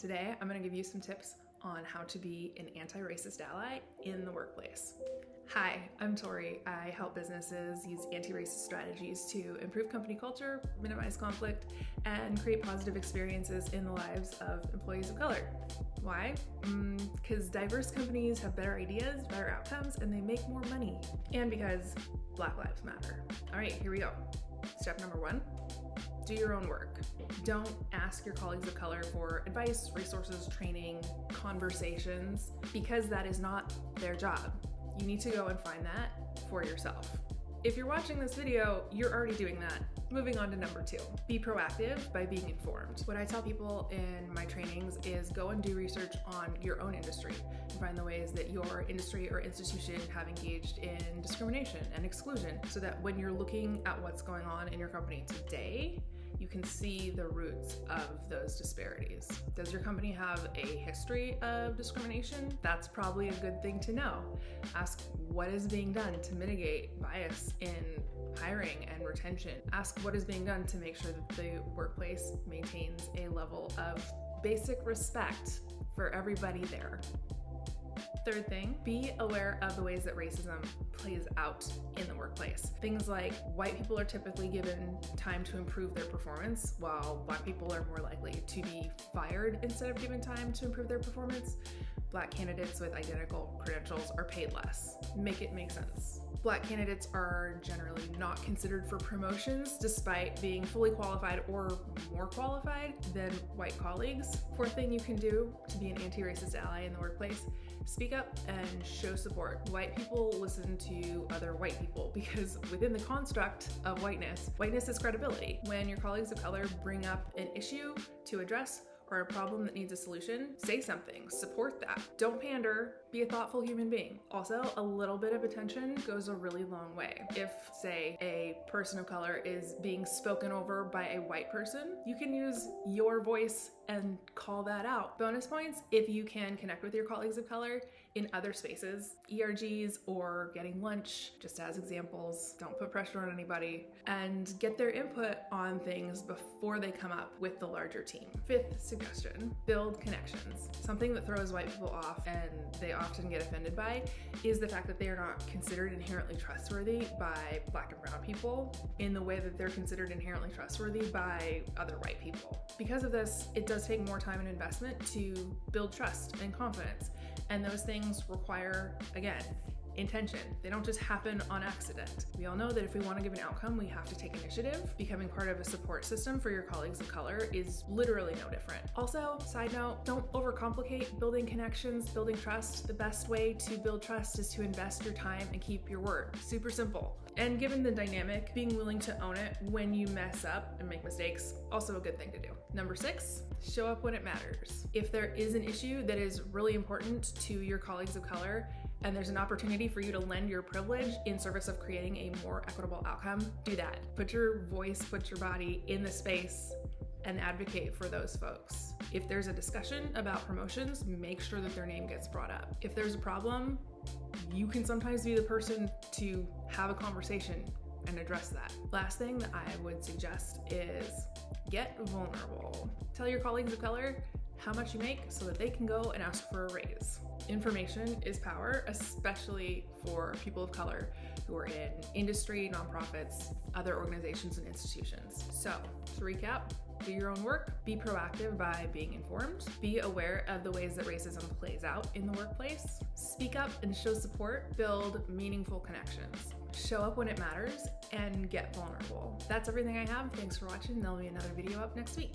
Today, I'm going to give you some tips on how to be an anti-racist ally in the workplace. Hi, I'm Tori. I help businesses use anti-racist strategies to improve company culture, minimize conflict, and create positive experiences in the lives of employees of color. Why? Because diverse companies have better ideas, better outcomes, and they make more money. And because Black Lives Matter. All right, here we go. Step number 1. Do your own work. Don't ask your colleagues of color for advice, resources, training, conversations, because that is not their job. You need to go and find that for yourself. If you're watching this video, you're already doing that. Moving on to number 2, be proactive by being informed. What I tell people in my trainings is go and do research on your own industry and find the ways that your industry or institution have engaged in discrimination and exclusion so that when you're looking at what's going on in your company today, you can see the roots of those disparities. Does your company have a history of discrimination? That's probably a good thing to know. Ask what is being done to mitigate bias in hiring and retention. Ask what is being done to make sure that the workplace maintains a level of basic respect for everybody there. Third thing, be aware of the ways that racism plays out in the workplace. Things like white people are typically given time to improve their performance, while Black people are more likely to be fired instead of given time to improve their performance. Black candidates with identical credentials are paid less. Make it make sense. Black candidates are generally not considered for promotions despite being fully qualified or more qualified than white colleagues. Fourth thing you can do to be an anti-racist ally in the workplace, speak up and show support. White people listen to other white people because within the construct of whiteness is credibility. When your colleagues of color bring up an issue to address or a problem that needs a solution, say something, support that. Don't pander, be a thoughtful human being. Also, a little bit of attention goes a really long way. If, say, a person of color is being spoken over by a white person, you can use your voice and call that out. Bonus points if you can connect with your colleagues of color in other spaces, ERGs or getting lunch, just as examples. Don't put pressure on anybody, and get their input on things before they come up with the larger team. Fifth suggestion, build connections. Something that throws white people off and they often get offended by is the fact that they are not considered inherently trustworthy by Black and brown people in the way that they're considered inherently trustworthy by other white people. Because of this, it does take more time and investment to build trust and confidence. And those things require, again, intention. They don't just happen on accident. We all know that if we want to give an outcome, we have to take initiative. Becoming part of a support system for your colleagues of color is literally no different. Also, side note, don't overcomplicate building connections, building trust. The best way to build trust is to invest your time and keep your word. Super simple. And given the dynamic, being willing to own it when you mess up and make mistakes, also a good thing to do. Number 6, show up when it matters. If there is an issue that is really important to your colleagues of color, and there's an opportunity for you to lend your privilege in service of creating a more equitable outcome, do that. Put your voice, put your body in the space and advocate for those folks. If there's a discussion about promotions, make sure that their name gets brought up. If there's a problem, you can sometimes be the person to have a conversation and address that. Last thing that I would suggest is get vulnerable. Tell your colleagues of color how much you make so that they can go and ask for a raise. Information is power, especially for people of color who are in industry, nonprofits, other organizations and institutions. So to recap, do your own work, be proactive by being informed, be aware of the ways that racism plays out in the workplace, speak up and show support, build meaningful connections, show up when it matters, and get vulnerable. That's everything I have. Thanks for watching. There'll be another video up next week.